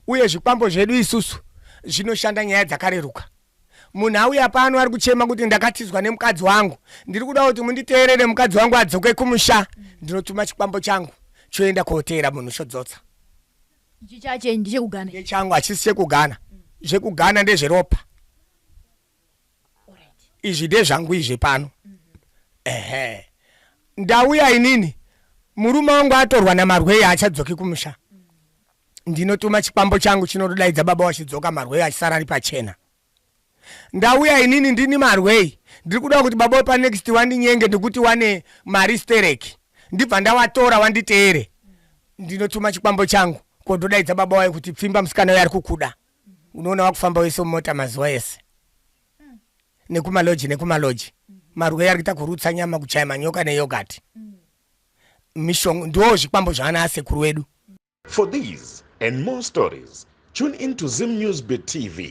uye zvikwambo zvedu isusu zvinoshanda nyaya dzakareruka. Munhu auya pano ari kuchema kuti ndakatizwa nemukadzi wangu, ndiri kuda kuti munditeerere mukadzi wangu adzoke kumusha, ndinotuma chikwambo changu choenda koteera munhu chodzotsa. Ichi chache ndechekugana. Ndechangu hachisi chekugana. Zvekugana ndezveropa. Izvi ndezvangu izvi pano. Ndauya inini murume wangu atorwa namarwei achadzoki kumusha. Ndinotuma chikwambo changu chinodaidza baba wachidzoka marwei achisara ari pachena. Ndauya inini ndini marwei, ndiri kuda kuti baba wepa next wandinyenge ndikuti wane mari stereki. Ndibva ndawatora wanditeere. Ndinotuma chikwambo changu kododaidza baba waye kuti pfimba musikana uyu ari kukuda. Unoona wakufamba wese mumota mazuva ese. Nekumaloji. Marwei ari kuita kurutsa nyama, kuchaya manyoka neyogati. Mishongo ndo zvikwambo zvaana sekuru wedu. For these and more stories, tune into Zim News Bit TV